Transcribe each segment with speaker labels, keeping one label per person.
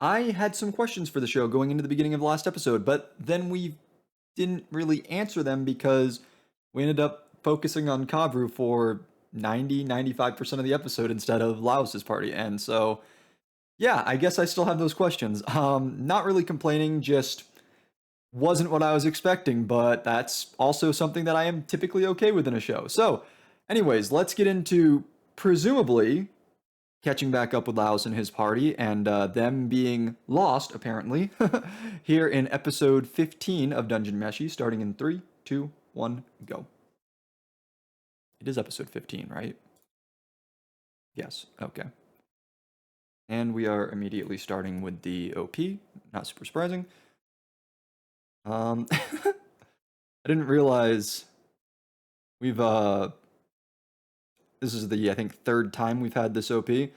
Speaker 1: I had some questions for the show going into the beginning of the last episode, but then we didn't really answer them because we ended up focusing on Kavru for 95% of the episode instead of Laos's party. And so, yeah, I guess I still have those questions. Not really complaining, just wasn't what I was expecting, but that's also something that I am typically okay with in a show. So, anyways, let's get into presumably catching back up with Laos and his party and them being lost, apparently, here in episode 15 of Dungeon Meshi, starting in 3, 2, 1, go. It is episode 15, right? Yes, okay. And we are immediately starting with the OP, not super surprising. I didn't realize we've, this is the, I think, third time we've had this OP. I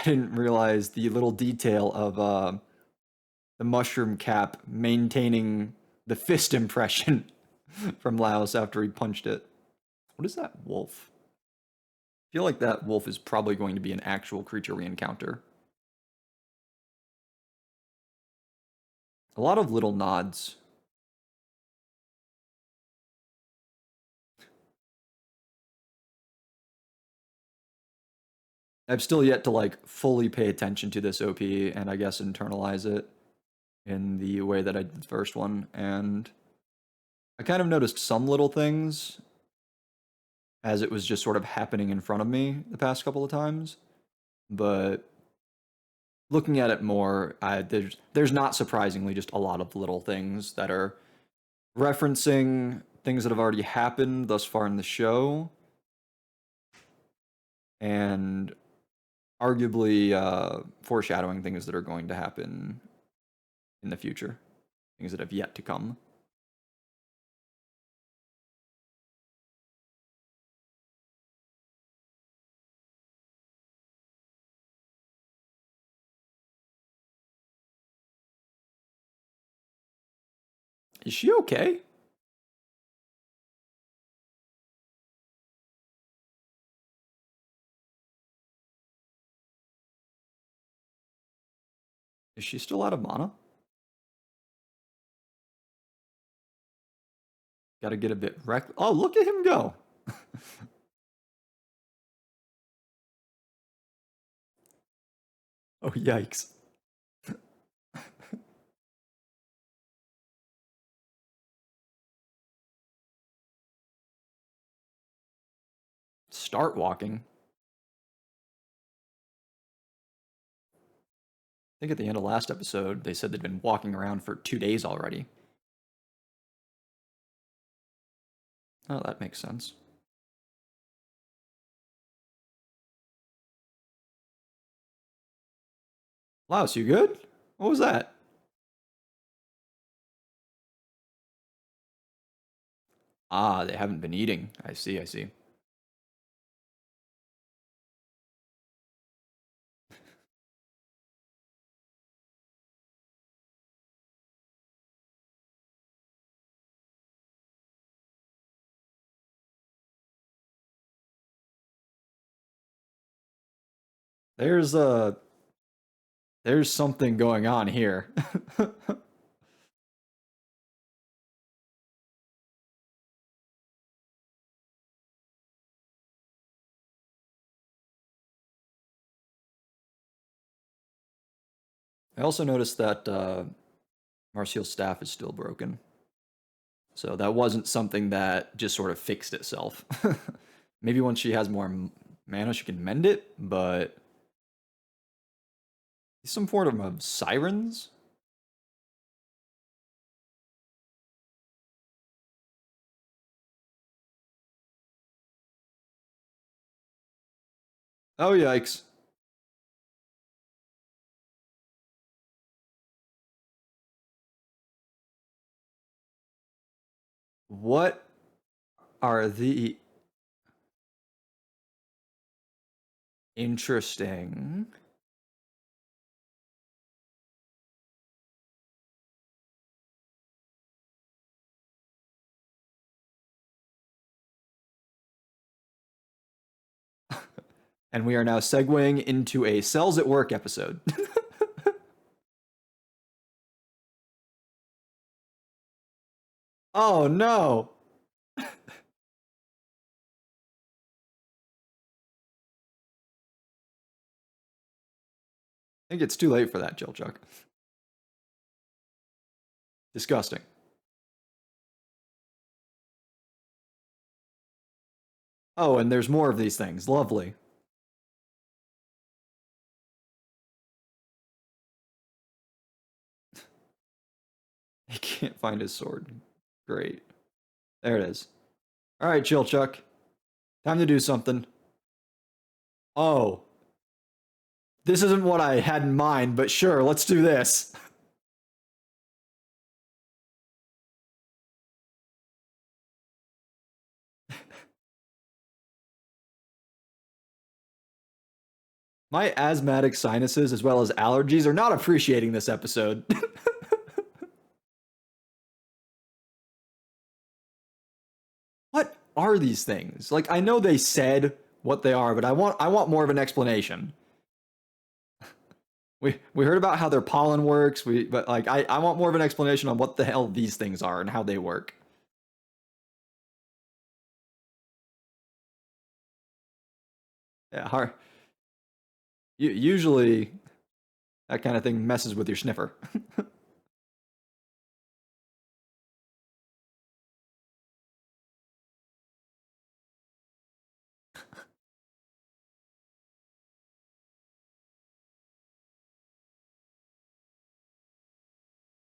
Speaker 1: didn't realize the little detail of the mushroom cap maintaining the fist impression from Laos after he punched it. What is that wolf? I feel like that wolf is probably going to be an actual creature we encounter. A lot of little nods. I've still yet to like fully pay attention to this OP and I guess internalize it in the way that I did the first one. And I kind of noticed some little things as it was just sort of happening in front of me the past couple of times. But looking at it more, there's not surprisingly just a lot of little things that are referencing things that have already happened thus far in the show, and arguably foreshadowing things that are going to happen in the future, things that have yet to come. Is she okay? Is she still out of mana? Gotta get a bit wrecked. Oh, look at him go! Oh, yikes. Start walking. I think at the end of last episode, they said they'd been walking around for 2 days already. Oh, that makes sense. Laos, you good? What was that? Ah, they haven't been eating. I see, I see. There's there's something going on here. I also noticed that Marcial's staff is still broken. So that wasn't something that just sort of fixed itself. Maybe once she has more mana, she can mend it, but some form of sirens? Oh, yikes. What are the interesting? And we are now segueing into a cells at work episode. Oh no! I think it's too late for that, Chilchuck. Disgusting. Oh, and there's more of these things. Lovely. He can't find his sword. Great. There it is. All right, Chilchuck. Time to do something. Oh, this isn't what I had in mind, but sure, let's do this. My asthmatic sinuses, as well as allergies, are not appreciating this episode. What are these things? Like, I know they said what they are, but I want more of an explanation. We heard about how their pollen works. But like I want more of an explanation on what the hell these things are and how they work. Yeah, usually that kind of thing messes with your sniffer.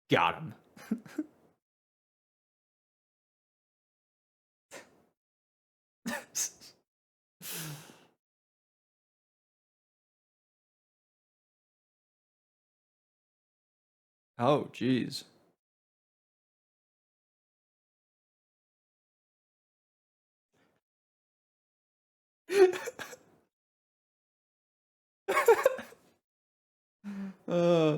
Speaker 1: Got him. Oh, jeez. uh,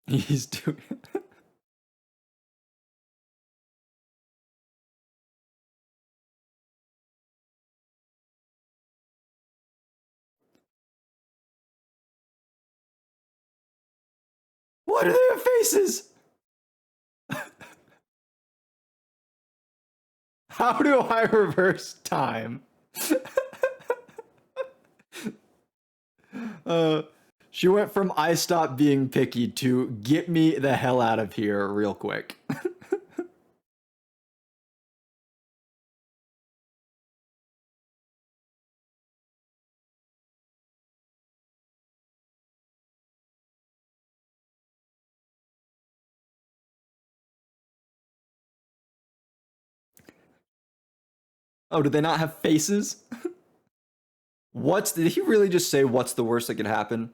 Speaker 1: he's doing. Why do they have faces? How do I reverse time? uh, she went from I stopped being picky to get me the hell out of here real quick. Oh, did they not have faces? Did he really just say what's the worst that could happen?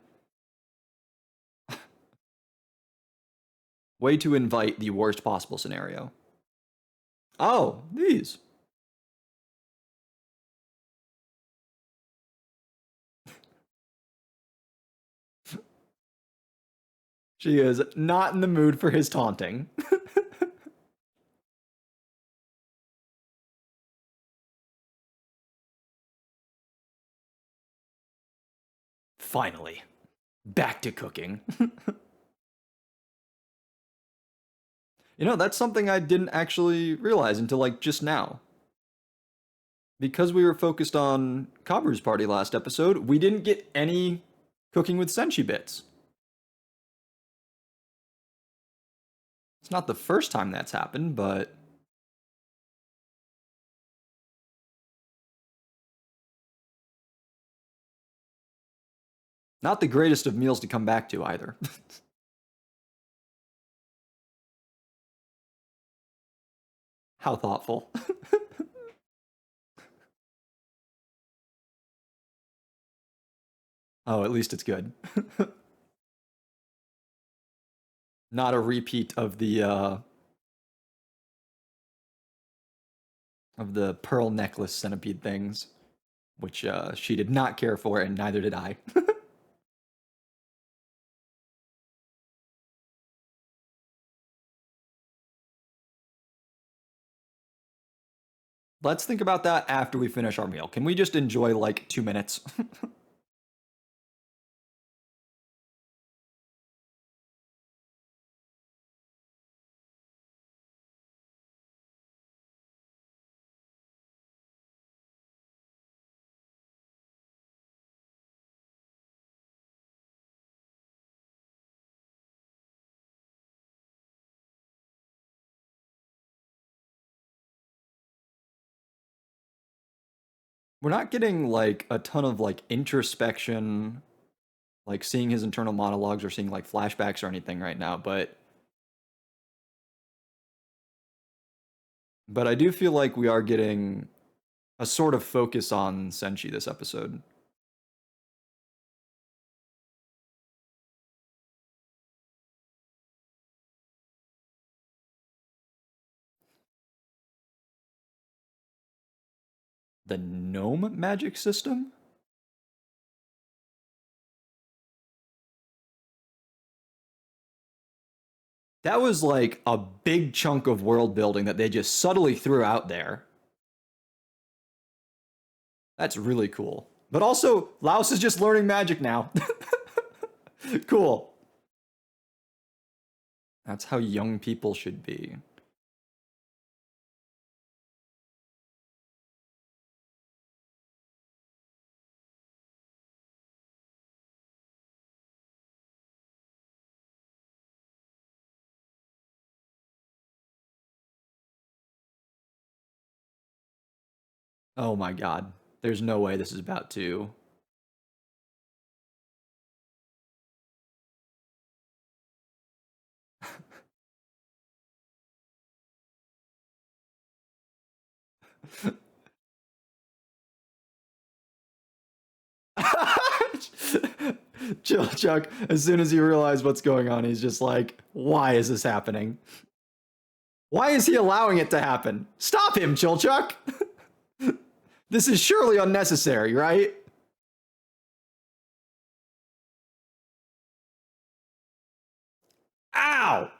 Speaker 1: Way to invite the worst possible scenario. Oh, these. She is not in the mood for his taunting. Finally, back to cooking. That's something I didn't actually realize until like just now. Because we were focused on Kaburu's party last episode, we didn't get any cooking with Senshi bits. It's not the first time that's happened, but not the greatest of meals to come back to either. How thoughtful. Oh, at least it's good. Not a repeat of the pearl necklace centipede things, which she did not care for, and neither did I. Let's think about that after we finish our meal. Can we just enjoy like 2 minutes? We're not getting like a ton of like introspection, like seeing his internal monologues or seeing like flashbacks or anything right now, but I do feel like we are getting a sort of focus on Senshi this episode. The gnome magic system? That was like a big chunk of world building that they just subtly threw out there. That's really cool. But also, Laos is just learning magic now. Cool. That's how young people should be. Oh my god. There's no way this is about to. Chill Chuck, as soon as he realized what's going on, he's just like, why is this happening? Why is he allowing it to happen? Stop him, Chill Chuck! This is surely unnecessary, right? Ow!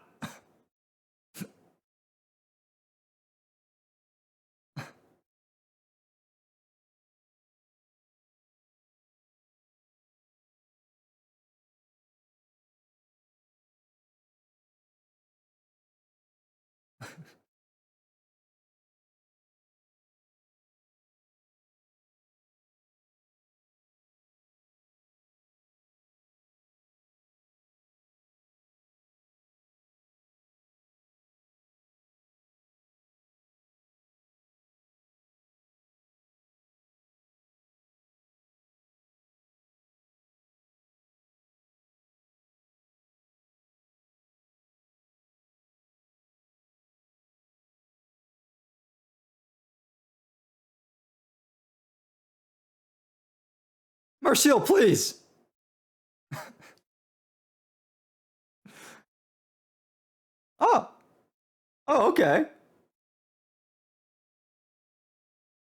Speaker 1: Marcel, please! Oh, oh, okay.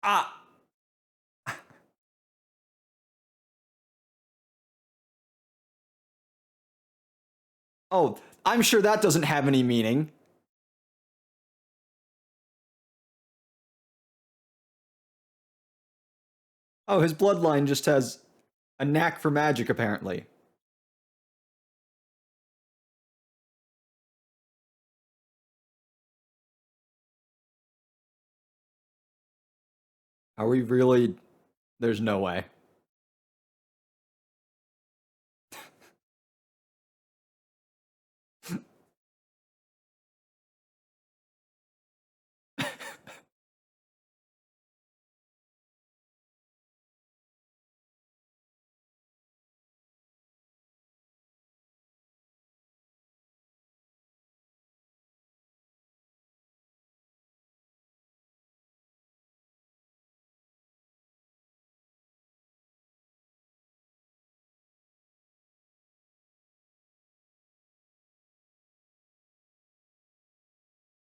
Speaker 1: Ah, oh, I'm sure that doesn't have any meaning. Oh, his bloodline just has a knack for magic, apparently. Are we really? There's no way.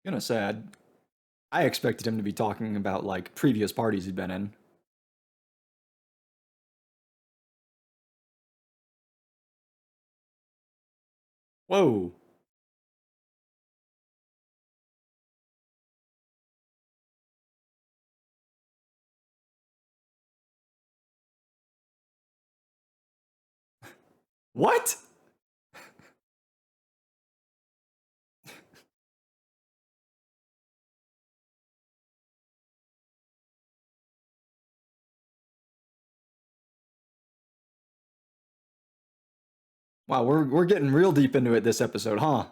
Speaker 1: Kinda sad. I expected him to be talking about like previous parties he'd been in. Whoa. What? Wow, we're getting real deep into it this episode, huh?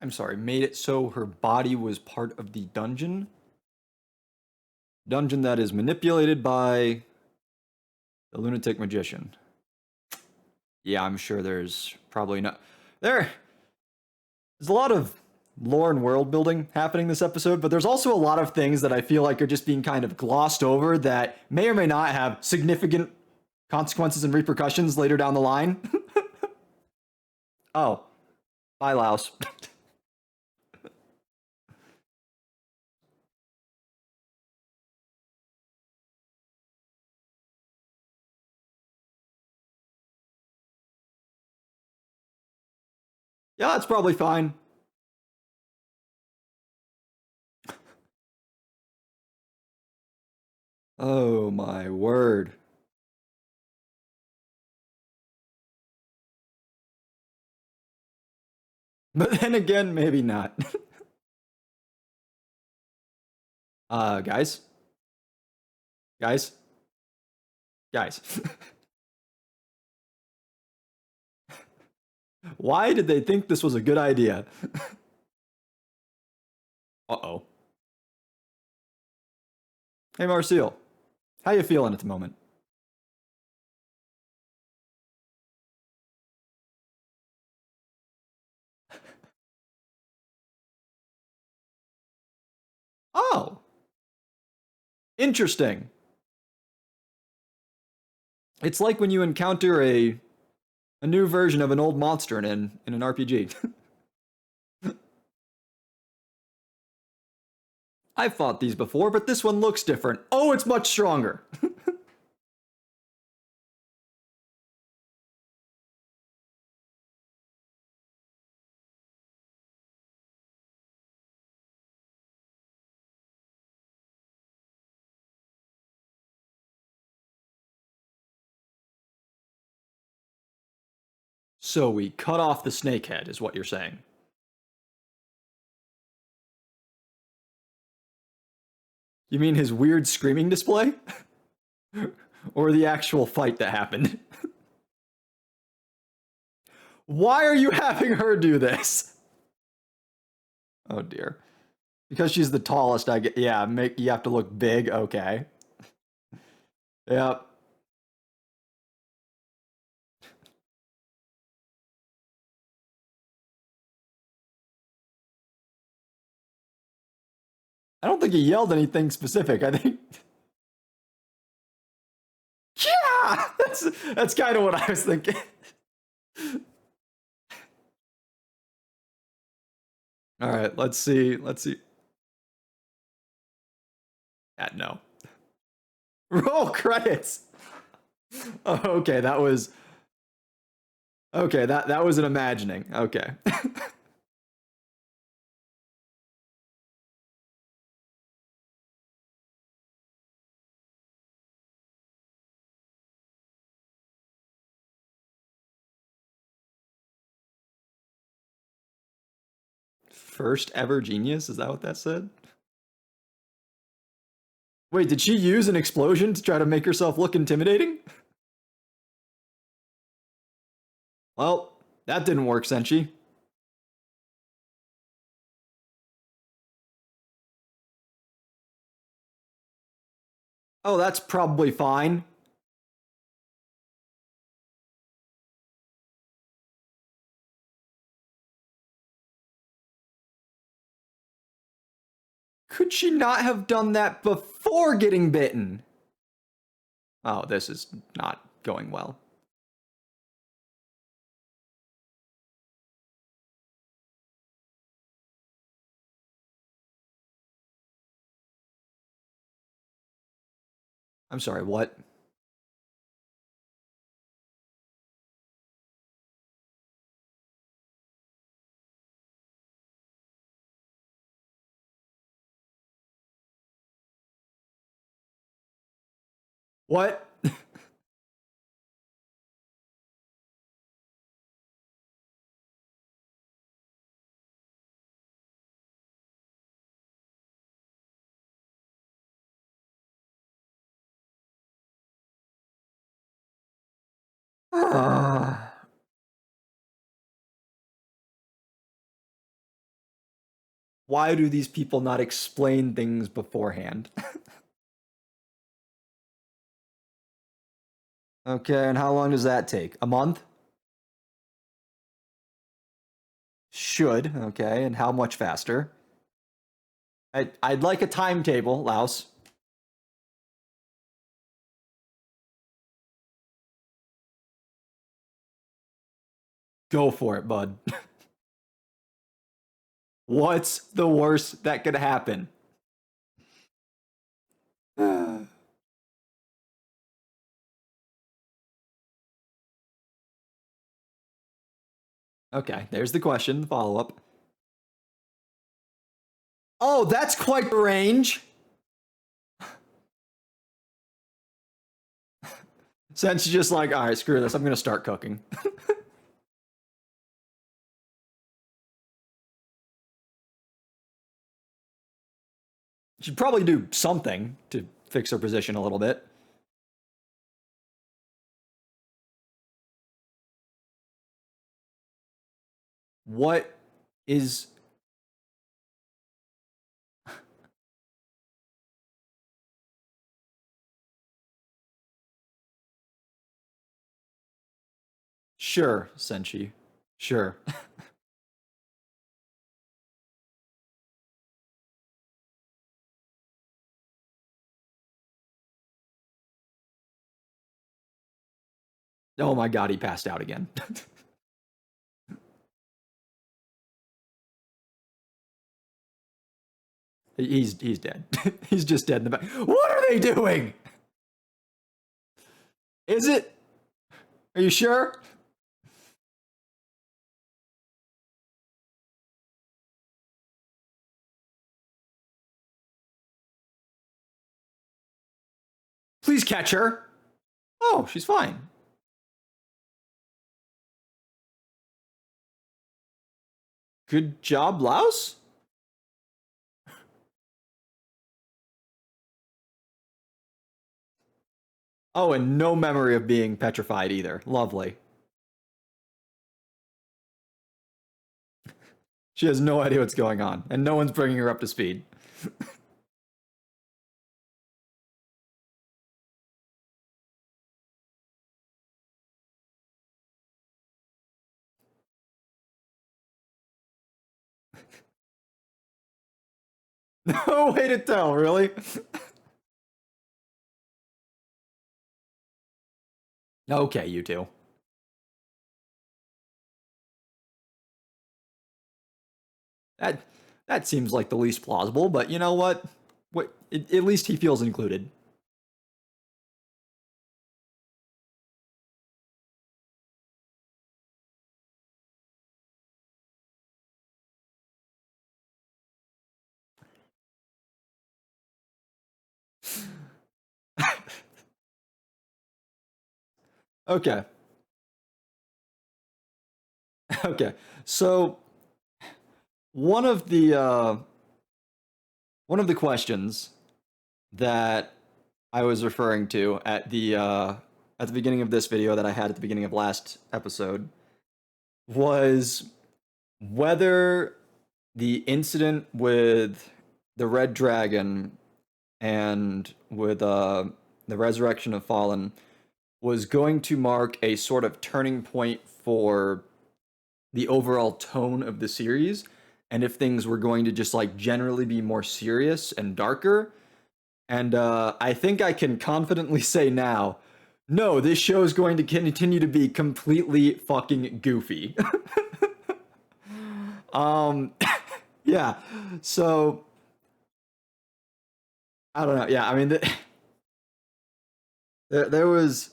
Speaker 1: I'm sorry, made it so her body was part of the dungeon? Dungeon that is manipulated by the lunatic magician. Yeah, I'm sure there's probably not. There's a lot of lore and world building happening this episode, but there's also a lot of things that I feel like are just being kind of glossed over that may or may not have significant consequences and repercussions later down the line. Oh, bye, Laos. Yeah, that's probably fine. Oh my word. But then again, maybe not. Guys, guys, guys. Why did they think this was a good idea? Uh-oh. Hey, Marcel. How you feeling at the moment? Oh, interesting. It's like when you encounter a new version of an old monster in an RPG. I've fought these before, but this one looks different. Oh, it's much stronger. So we cut off the snake head, is what you're saying. You mean his weird screaming display? Or the actual fight that happened? Why are you having her do this? Oh dear. Because she's the tallest, I get. Yeah, make you have to look big. Okay. Yep. I don't think he yelled anything specific. I think. Yeah, that's kind of what I was thinking. All right, let's see. Let's see. No. Roll credits. Oh, okay, that was okay. That was an imagining. Okay. First ever genius. Is that what that said? Wait, did she use an explosion to try to make herself look intimidating? Well, that didn't work, Senshi. Oh, that's probably fine. Could she not have done that before getting bitten? Oh, this is not going well. I'm sorry, what? What? Why do these people not explain things beforehand? Okay, and how long does that take? A month? Should, okay, and how much faster? I'd like a timetable, Laos. Go for it, bud. What's the worst that could happen? Okay, there's the question, the follow up. Oh, that's quite the range. Since she's just like, all right, screw this, I'm gonna start cooking. She'd probably do something to fix her position a little bit. What is. Sure, Senshi. Sure. Oh my god, he passed out again. He's dead. He's just dead in the back. What are they doing? Is it? Are you sure? Please catch her. Oh, she's fine. Good job, Laos. Oh, and no memory of being petrified either. Lovely. She has no idea what's going on, and no one's bringing her up to speed. No way to tell, really? Okay, you two. That that seems like the least plausible, but you know what? At least he feels included. Okay. Okay. So one of the uh, one of the questions that I was referring to at the beginning of this video that I had at the beginning of last episode was whether the incident with the red dragon and with the resurrection of fallen was going to mark a sort of turning point for the overall tone of the series, and if things were going to just like generally be more serious and darker. And I think I can confidently say now, no, this show is going to continue to be completely fucking goofy. um, yeah. So I don't know. Yeah, I mean, there was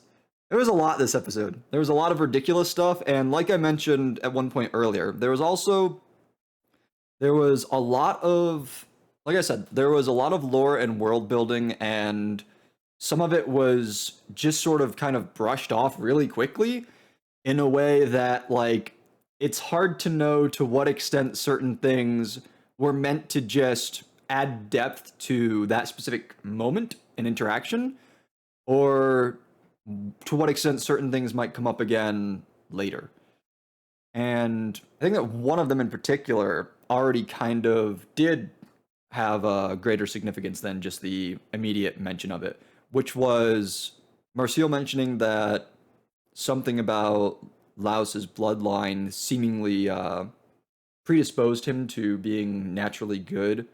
Speaker 1: a lot this episode. There was a lot of ridiculous stuff, and like I mentioned at one point earlier, there was a lot of, like I said, there was a lot of lore and world building, and some of it was just sort of kind of brushed off really quickly in a way that, like, it's hard to know to what extent certain things were meant to just add depth to that specific moment and interaction, or to what extent certain things might come up again later. And I think that one of them in particular already kind of did have a greater significance than just the immediate mention of it, which was Marcel mentioning that something about Laos's bloodline seemingly predisposed him to being naturally good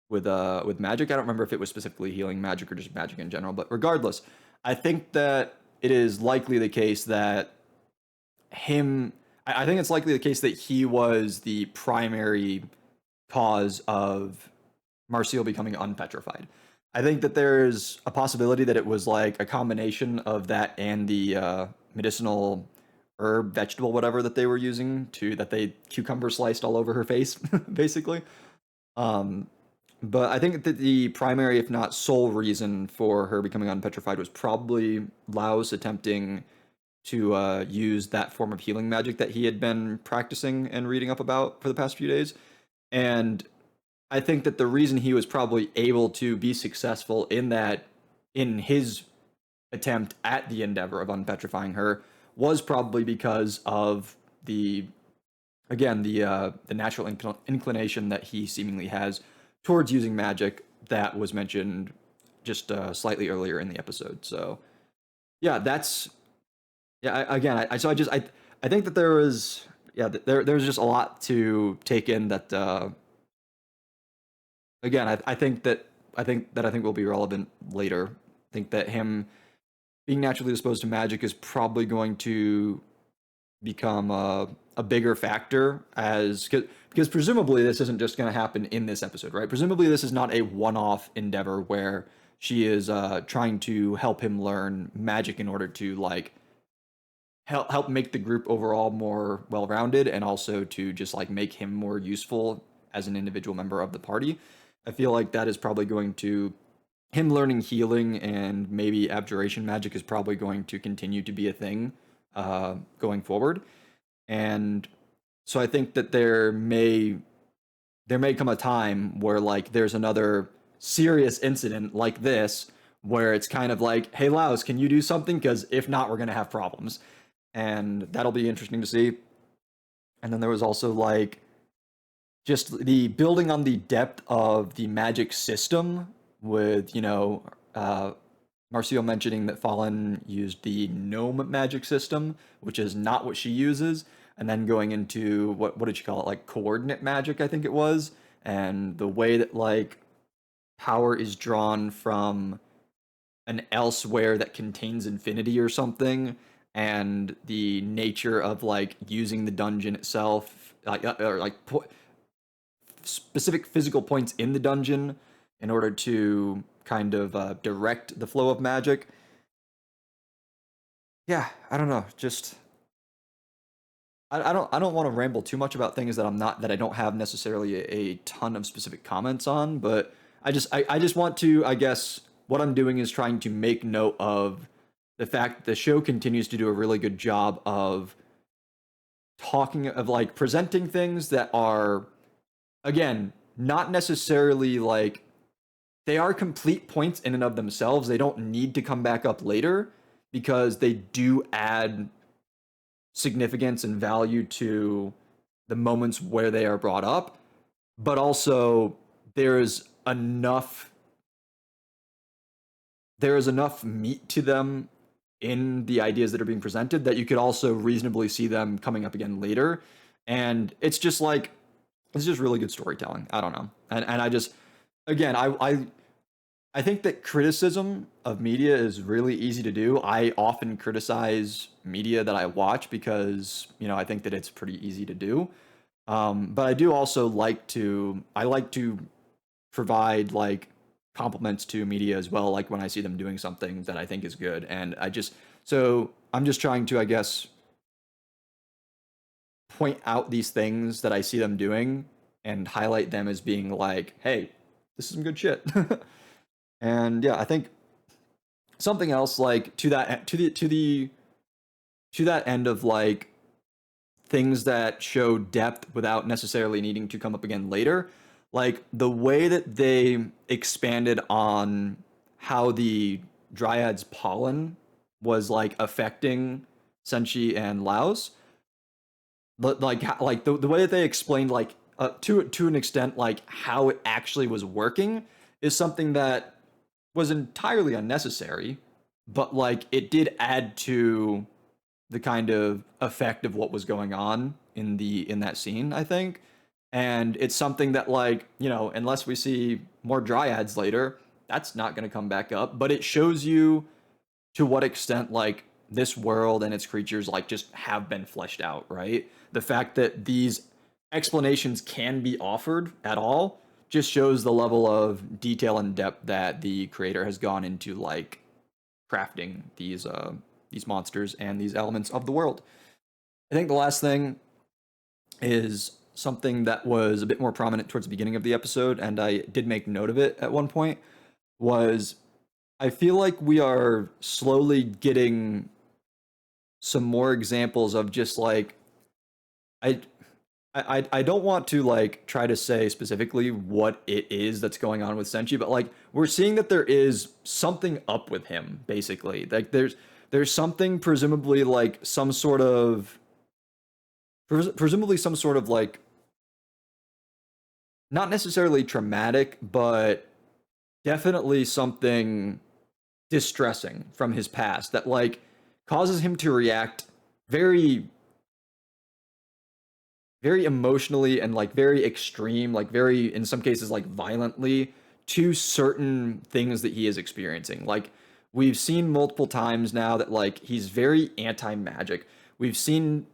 Speaker 1: with magic. I don't remember if it was specifically healing magic or just magic in general, but regardless, I think that it is likely the case that him I think it's likely the case that he was the primary cause of Marcel becoming unpetrified. I think that there's a possibility that it was like a combination of that and the medicinal herb, vegetable, whatever that they were using to that they cucumber sliced all over her face, basically. Um, but I think that the primary, if not sole, reason for her becoming unpetrified was probably Laos attempting to use that form of healing magic that he had been practicing and reading up about for the past few days. And I think that the reason he was probably able to be successful in that, in his attempt at the endeavor of unpetrifying her, was probably because of the, again, the natural inclination that he seemingly has towards using magic that was mentioned just slightly earlier in the episode. So yeah, that's yeah. I think that there was there's just a lot to take in that again I think will be relevant later. I think that him being naturally disposed to magic is probably going to become a bigger factor as because presumably this isn't just going to happen in this episode, right? Presumably this is not a one-off endeavor where she is trying to help him learn magic in order to like help make the group overall more well-rounded and also to just like make him more useful as an individual member of the party. I feel like that is probably going to him learning healing and maybe abjuration magic is probably going to continue to be a thing going forward. And so I think that there may come a time where like there's another serious incident like this where it's kind of like, hey Laos, can you do something? Because if not, we're gonna have problems. And that'll be interesting to see. And then there was also like just the building on the depth of the magic system with, Marcio mentioning that Fallen used the gnome magic system, which is not what she uses, and then going into what did you call it? Like coordinate magic, I think it was, and the way that like power is drawn from an elsewhere that contains infinity or something, and the nature of like using the dungeon itself, like or like specific physical points in the dungeon in order to kind of direct the flow of magic. Yeah, I don't know. Just I don't want to ramble too much about things that I don't have necessarily a ton of specific comments on, but I just want to, I guess what I'm doing is trying to make note of the fact that the show continues to do a really good job of talking of like presenting things that are again not necessarily like they are complete points in and of themselves. They don't need to come back up later because they do add significance and value to the moments where they are brought up, but also there's enough there is enough meat to them in the ideas that are being presented that you could also reasonably see them coming up again later. And it's just like It's just really good storytelling. I don't know. And I just, again, I think that criticism of media is really easy to do. I often criticize media that I watch because, I think that it's pretty easy to do. But I do also I like to provide like compliments to media as well, like when I see them doing something that I think is good. And so I'm just trying to, I guess, point out these things that I see them doing and highlight them as being like, hey, this is some good shit. And yeah, I think something else like to that end of like things that show depth without necessarily needing to come up again later, like the way that they expanded on how the Dryad's pollen was like affecting Senshi and Laos, but like the way that they explained like to an extent like how it actually was working is something that was entirely unnecessary, but like it did add to the kind of effect of what was going on in that scene, I think. And it's something that like, unless we see more dryads later, that's not going to come back up, but it shows you to what extent like this world and its creatures like just have been fleshed out, right? The fact that these explanations can be offered at all just shows the level of detail and depth that the creator has gone into like crafting these monsters and these elements of the world. I think the last thing is something that was a bit more prominent towards the beginning of the episode, and I did make note of it at one point, was I feel like we are slowly getting some more examples of just like I I don't want to like try to say specifically what it is that's going on with Senshi, but like we're seeing that there is something up with him, basically. Like there's something presumably like some sort of presumably some sort of like not necessarily traumatic, but definitely something distressing from his past that like causes him to react very very emotionally and like very extreme, like very in some cases like violently to certain things that he is experiencing. Like we've seen multiple times now that like he's very anti-magic. We've seen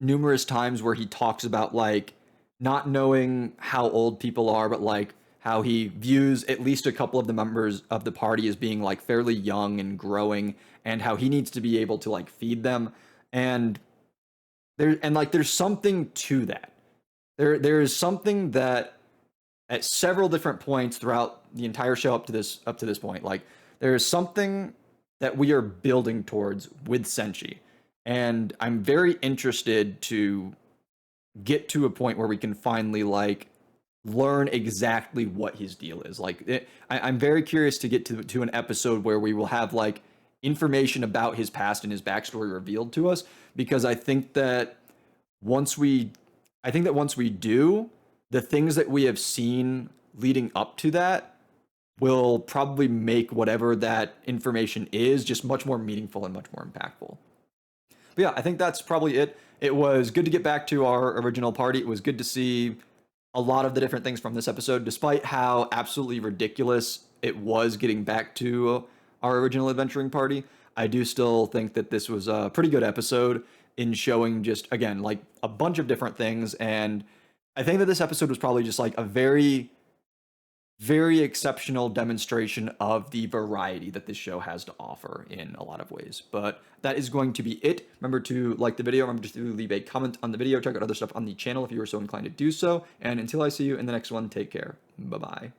Speaker 1: numerous times where he talks about like not knowing how old people are, but like how he views at least a couple of the members of the party as being like fairly young and growing, and how he needs to be able to like feed them. And there's something to that. There is something that at several different points throughout the entire show up to this point, like there is something that we are building towards with Senshi. And I'm very interested to get to a point where we can finally like learn exactly what his deal is. I'm very curious to get to an episode where we will have like information about his past and his backstory revealed to us, because once we I think that once we do, the things that we have seen leading up to that will probably make whatever that information is just much more meaningful and much more impactful. But yeah, I think that's probably it. It was good to get back to our original party. It was good to see a lot of the different things from this episode, despite how absolutely ridiculous it was getting back to our original adventuring party. I do still think that this was a pretty good episode in showing just, again, like a bunch of different things. And I think that this episode was probably just like a very, very exceptional demonstration of the variety that this show has to offer in a lot of ways. But that is going to be it. Remember to like the video. Remember to leave a comment on the video. Check out other stuff on the channel if you are so inclined to do so. And until I see you in the next one, take care. Bye-bye.